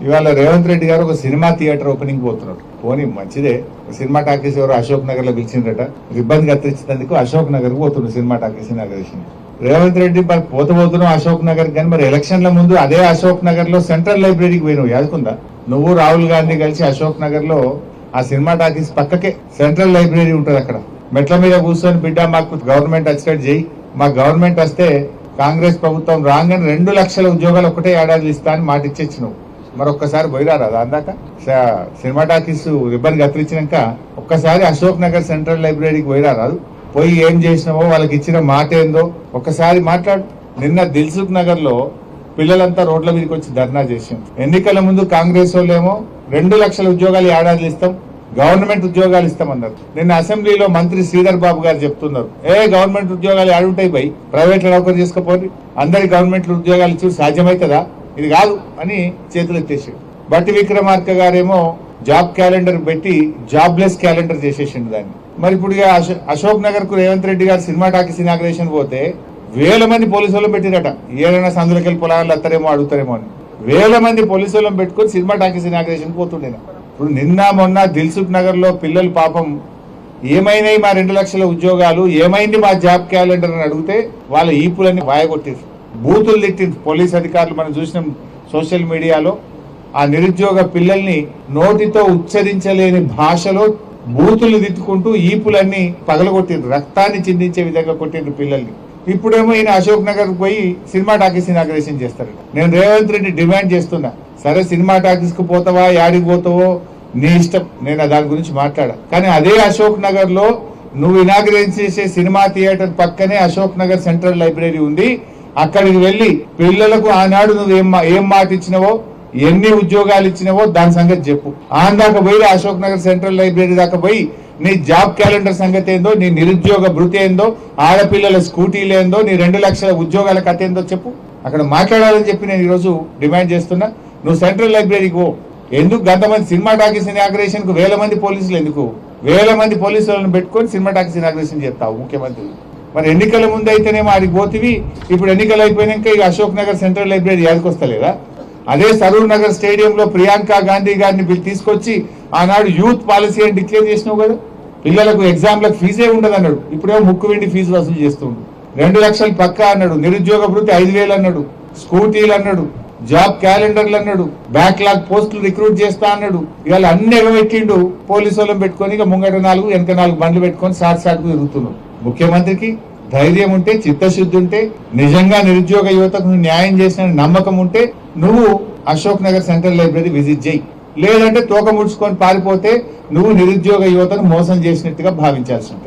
ఇవాళ రేవంత్ రెడ్డి గారు ఒక సినిమా థియేటర్ ఓపెనింగ్ పోతున్నారు. పోనీ మంచిదే, సినిమా టాకీస్ ఎవరు అశోక్ నగర్ లో పిలిచిందట, రిబ్బన్ కత్తిరించినందుకు అశోక్ నగర్ పోతున్నాడు cinema talkies inauguration. Revanth Reddy మరి పోతున్నావు అశోక్ నగర్, కానీ మరి ఎలక్షన్ల ముందు అదే అశోక్ నగర్ లో సెంట్రల్ లైబ్రరీకి పోయినావు, యాదుకుందా? నువ్వు రాహుల్ గాంధీ కలిసి అశోక్ నగర్ లో ఆ సినిమా టాకీస్ పక్కకే సెంట్రల్ లైబ్రరీ ఉంటది. అక్కడ మెట్ల మీద కూర్చొని బిడ్డ మాకు గవర్నమెంట్ వచ్చినట్టు చేయి, మా గవర్నమెంట్ వస్తే కాంగ్రెస్ ప్రభుత్వం రాగానే 2 లక్షల ఉద్యోగాలు ఒకటే ఏడాది ఇస్తా అని మాట ఇచ్చేచ్చు. నువ్వు మరొక్కసారి పోయిరారా అందాక సినిమా టాకీస్ రిబ్బన్ కత్తిరించినాక ఒక్కసారి అశోక్ నగర్ సెంట్రల్ లైబ్రరీకి పోయిరారాదు? పోయి ఏం చేసినావో, వాళ్ళకి ఇచ్చిన మాట ఏందో ఒక్కసారి మాట్లాడు. నిన్న దిల్సుఖ్ నగర్ లో పిల్లలంతా రోడ్ల మీదకి వచ్చి ధర్నా చేసాం. ఎన్నికల ముందు కాంగ్రెస్ వాళ్ళేమో 2 లక్షల ఉద్యోగాలు ఏడాది ఇస్తాం, గవర్నమెంట్ ఉద్యోగాలు ఇస్తామన్నారు. నిన్న అసెంబ్లీలో మంత్రి శ్రీధర్ బాబు గారు చెప్తున్నారు, గవర్నమెంట్ ఉద్యోగాలు ఏడుంటాయి పోయి ప్రైవేట్ లో నౌకరు చేసుకోపోయి అందరికి గవర్నమెంట్ ఉద్యోగాలు ఇచ్చి సాధ్యమవుతుందా? ఇది కాదు అని చేతులు ఎత్తేసాడు. బట్టి విక్రమార్క గారేమో జాబ్ క్యాలెండర్ పెట్టి జాబ్లెస్ క్యాలెండర్ చేసేసిండు దాన్ని. మరి ఇప్పుడు అశోక్ నగర్ కు రేవంత్ రెడ్డి గారు సినిమా టాకీస్ ఇనాగ్రేషన్ పోతే 1000 మంది పోలీసు వాళ్ళని పెట్టిరట. ఏదైనా సందులకెళ్ళి పొలాలు అత్తారేమో అడుగుతారేమో అని 1000 మంది పోలీసు వాళ్ళని పెట్టుకుని సినిమా టాకీస్ ఇనాగ్రేషన్ పోతుండే. ఇప్పుడు నిన్న మొన్న దిల్సుఖ్ నగర్ లో పిల్లలు పాపం ఏమైనాయి మా 2 లక్షల ఉద్యోగాలు, ఏమైంది మా జాబ్ క్యాలెండర్ అని అడిగితే వాళ్ళ ఈపులన్నీ వాయగొట్టారు, బూతులు తిట్టింది పోలీస్ అధికారులు. మనం చూసినాం సోషల్ మీడియాలో ఆ నిరుద్యోగ పిల్లల్ని నోటితో ఉచ్చరించలేని భాషలో బూతులు తిట్టుకుంటూ ఈపులన్నీ పగలగొట్టిండ్రు, రక్తాన్ని చిందించే విధంగా కొట్టిండ్రు పిల్లల్ని. ఇప్పుడేమో ఈయన అశోక్ నగర్ పోయి సినిమా టాకీస్ ఇనాగ్రేషన్ చేస్తారు. నేను రేవంత్ రెడ్డి డిమాండ్ చేస్తున్నా, సరే సినిమా టాకీస్ కు పోతావా, యాడికి పోతావో నీ ఇష్టం, నేను దాని గురించి మాట్లాడా. కానీ అదే అశోక్ నగర్ లో నువ్వు ఇనాగ్రేషన్ చేసే సినిమా థియేటర్ పక్కనే అశోక్ నగర్ సెంట్రల్ లైబ్రరీ ఉంది. అక్కడికి వెళ్లి పిల్లలకు ఆనాడు నువ్వు ఏం మాట ఇచ్చినవో, ఎన్ని ఉద్యోగాలు ఇచ్చినవో దాని సంగతి చెప్పు. దాకా పోయి అశోక్ నగర్ సెంట్రల్ లైబ్రరీ దాకా పోయి నీ జాబ్ క్యాలెండర్ సంగతి ఏందో, నీ నిరుద్యోగ భృతి ఏందో, ఆడపిల్లల స్కూటీలు ఏందో, నీ 2 లక్షల ఉద్యోగాల కథ ఏందో చెప్పు. అక్కడ మాట్లాడాలని చెప్పి నేను ఈరోజు డిమాండ్ చేస్తున్నా. నువ్వు సెంట్రల్ లైబ్రరీకి పో. ఎందుకు గంతమంది సినిమా టాకీస్ ఇనాగ్రేషన్ కు 1000 మంది పోలీసులు ఎందుకు? 1000 మంది పోలీసులను పెట్టుకొని సినిమా టాకీస్ ఇనాగ్రేషన్ చేస్తావు ముఖ్యమంత్రి. మరి ఎన్నికల ముందు అయితేనేమో ఆడికి పోతివి, ఇప్పుడు ఎన్నికలు అయిపోయినాక ఇక అశోక్ నగర్ సెంట్రల్ లైబ్రరీ యాదకొస్తలేదా? అదే సరూర్ నగర్ స్టేడియంలో ప్రియాంక గాంధీ గారిని తీసుకొచ్చి ఆనాడు యూత్ పాలసీ అని డిక్లేర్ చేసినావు కదా. పిల్లలకు ఎగ్జామ్లకు ఫీజే ఉండదు అన్నాడు, ఇప్పుడేమో ముక్కు వెండి ఫీజు వసూలు చేస్తుండు. 2 లక్షలు పక్కా అన్నాడు, నిరుద్యోగ భృతి 5000 అన్నాడు, స్కూటీలు అన్నాడు, జాబ్ క్యాలెండర్లు అన్నాడు, బ్యాక్లాగ్ పోస్టులు రిక్రూట్ చేస్తా అన్నాడు. ఇవాళ అన్ని ఎగబెట్టిండు. పోలీసు వాళ్ళని పెట్టుకొని ఇక ముంగట 4 వెనక 4 బండ్లు పెట్టుకొని సాటుకు తిరుగుతున్నాడు. ముఖ్యమంత్రికి ధైర్యం ఉంటే, చిత్తశుద్ధి ఉంటే, నిజంగా నిరుద్యోగ యువతకు న్యాయం చేసిన నమ్మకం ఉంటే నువ్వు Ashok Nagar central library visit చేయి. లేదంటే తోక ముడుచుకొని పారిపోతే నువ్వు నిరుద్యోగ యువతను మోసం చేసినట్టుగా భావించాల్సి ఉంటుంది.